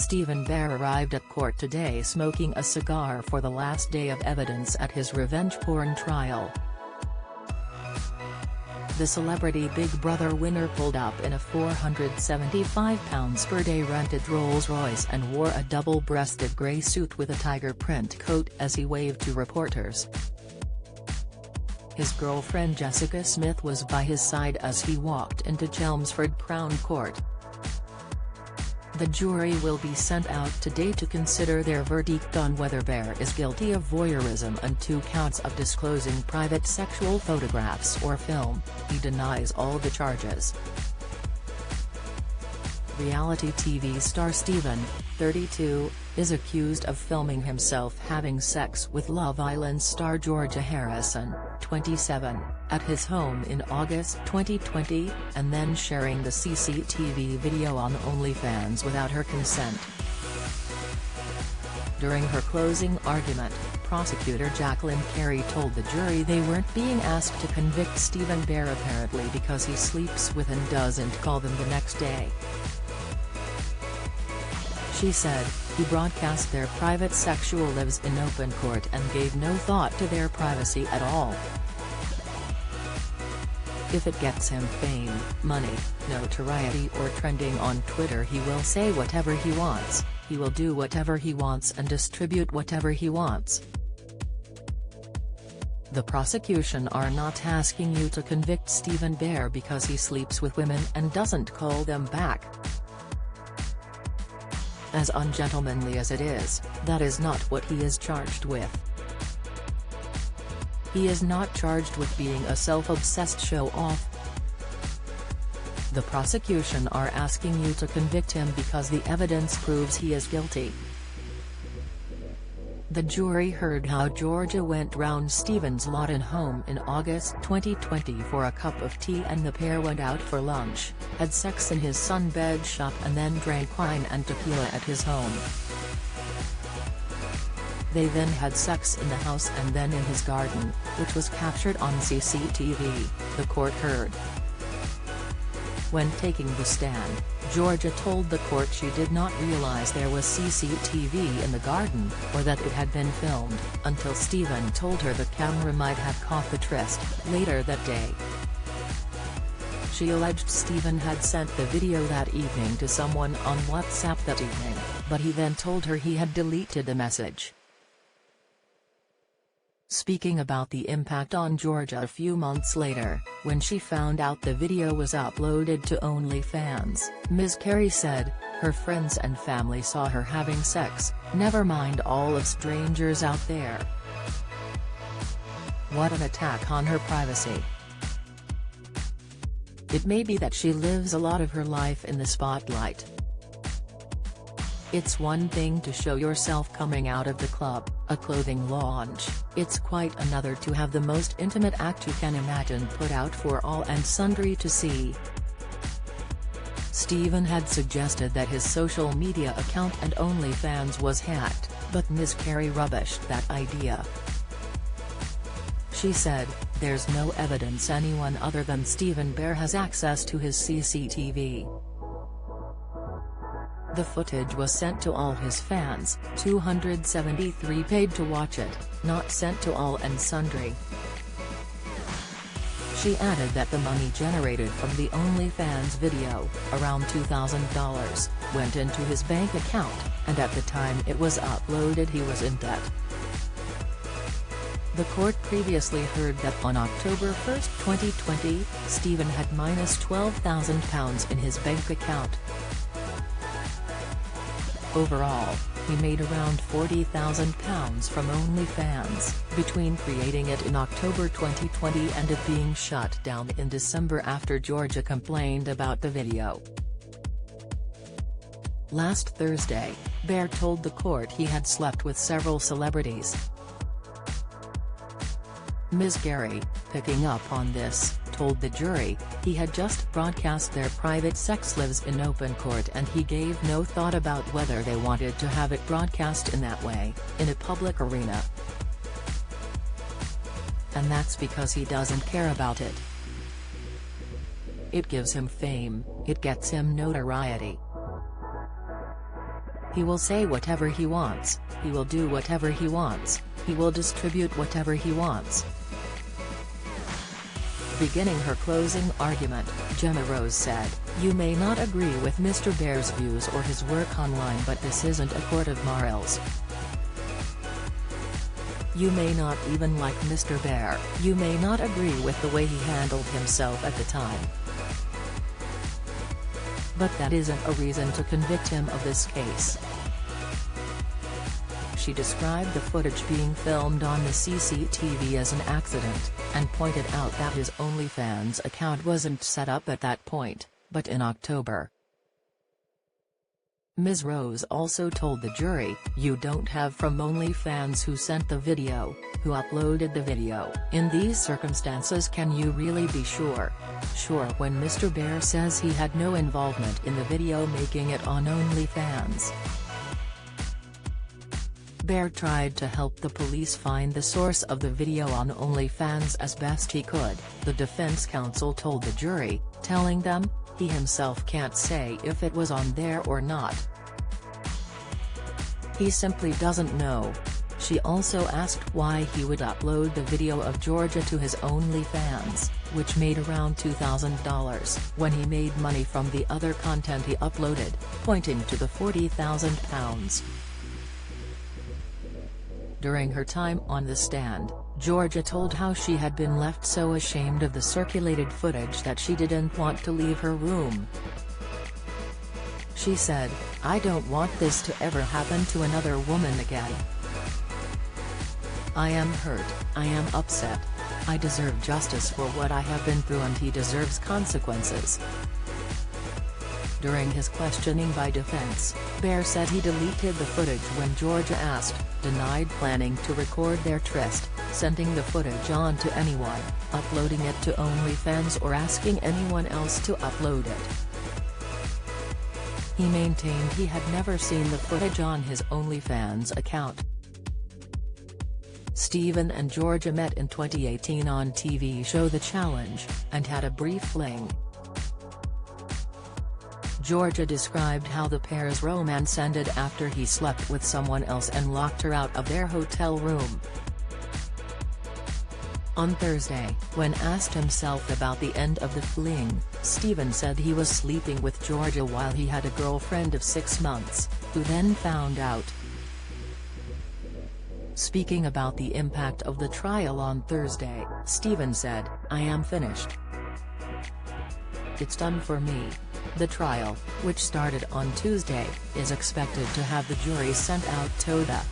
Stephen Bear arrived at court today smoking a cigar for the last day of evidence at his revenge porn trial. The celebrity Big Brother winner pulled up in a £475 per day rented Rolls-Royce and wore a double-breasted grey suit with a tiger print coat as he waved to reporters. His girlfriend Jessica Smith was by his side as he walked into Chelmsford Crown Court. The jury will be sent out today to consider their verdict on whether Bear is guilty of voyeurism and 2 counts of disclosing private sexual photographs or film. He denies all the charges. Reality TV star Stephen, 32, is accused of filming himself having sex with Love Island star Georgia Harrison, 27, at his home in August 2020, and then sharing the CCTV video on OnlyFans without her consent. During her closing argument, prosecutor Jacqueline Carey told the jury they weren't being asked to convict Stephen Bear apparently because he sleeps with and doesn't call them the next day. She said, he broadcast their private sexual lives in open court and gave no thought to their privacy at all. If it gets him fame, money, notoriety or trending on Twitter, he will say whatever he wants, he will do whatever he wants and distribute whatever he wants. The prosecution are not asking you to convict Stephen Bear because he sleeps with women and doesn't call them back. As ungentlemanly as it is, that is not what he is charged with. He is not charged with being a self-obsessed show-off. The prosecution are asking you to convict him because the evidence proves he is guilty. The jury heard how Georgia went round Stephen's Lawton home in August 2020 for a cup of tea, and the pair went out for lunch, had sex in his sunbed shop and then drank wine and tequila at his home. They then had sex in the house and then in his garden, which was captured on CCTV, the court heard. When taking the stand, Georgia told the court she did not realize there was CCTV in the garden, or that it had been filmed, until Stephen told her the camera might have caught the tryst, later that day. She alleged Stephen had sent the video that evening to someone on WhatsApp that evening, but he then told her he had deleted the message. Speaking about the impact on Georgia a few months later, when she found out the video was uploaded to OnlyFans, Ms. Carey said, her friends and family saw her having sex, never mind all of strangers out there. What an attack on her privacy. It may be that she lives a lot of her life in the spotlight. It's one thing to show yourself coming out of the club, a clothing launch, it's quite another to have the most intimate act you can imagine put out for all and sundry to see. Stephen had suggested that his social media account and OnlyFans was hacked, but Ms. Carey rubbished that idea. She said, there's no evidence anyone other than Stephen Bear has access to his CCTV. The footage was sent to all his fans, 273 paid to watch it, not sent to all and sundry. She added that the money generated from the OnlyFans video, around $2,000, went into his bank account, and at the time it was uploaded he was in debt. The court previously heard that on October 1, 2020, Stephen had -£12,000 in his bank account. Overall, he made around £40,000 from OnlyFans, between creating it in October 2020 and it being shut down in December after Georgia complained about the video. Last Thursday, Bear told the court he had slept with several celebrities. Ms. Carey, picking up on this, told the jury, he had just broadcast their private sex lives in open court and he gave no thought about whether they wanted to have it broadcast in that way, in a public arena. And that's because he doesn't care about it. It gives him fame, it gets him notoriety. He will say whatever he wants, he will do whatever he wants, he will distribute whatever he wants. Beginning her closing argument, Gemma Rose said, "You may not agree with Mr. Bear's views or his work online, but this isn't a court of morals. You may not even like Mr. Bear, you may not agree with the way he handled himself at the time. But that isn't a reason to convict him of this case." She described the footage being filmed on the CCTV as an accident, and pointed out that his OnlyFans account wasn't set up at that point, but in October. Ms. Rose also told the jury, "You don't have from OnlyFans who sent the video, who uploaded the video. In these circumstances, can you really be sure? Sure, when Mr. Bear says he had no involvement in the video making it on OnlyFans." Bear tried to help the police find the source of the video on OnlyFans as best he could, the defense counsel told the jury, telling them, he himself can't say if it was on there or not. He simply doesn't know. She also asked why he would upload the video of Georgia to his OnlyFans, which made around $2,000, when he made money from the other content he uploaded, pointing to the £40,000. During her time on the stand, Georgia told how she had been left so ashamed of the circulated footage that she didn't want to leave her room. She said, "I don't want this to ever happen to another woman again. I am hurt, I am upset. I deserve justice for what I have been through and he deserves consequences." During his questioning by defense, Bear said he deleted the footage when Georgia asked, denied planning to record their tryst, sending the footage on to anyone, uploading it to OnlyFans or asking anyone else to upload it. He maintained he had never seen the footage on his OnlyFans account. Stephen and Georgia met in 2018 on TV show The Challenge, and had a brief fling. Georgia described how the pair's romance ended after he slept with someone else and locked her out of their hotel room. On Thursday, when asked himself about the end of the fling, Stephen said he was sleeping with Georgia while he had a girlfriend of 6 months, who then found out. Speaking about the impact of the trial on Thursday, Stephen said, "I am finished. It's done for me." The trial, which started on Tuesday, is expected to have the jury sent out today.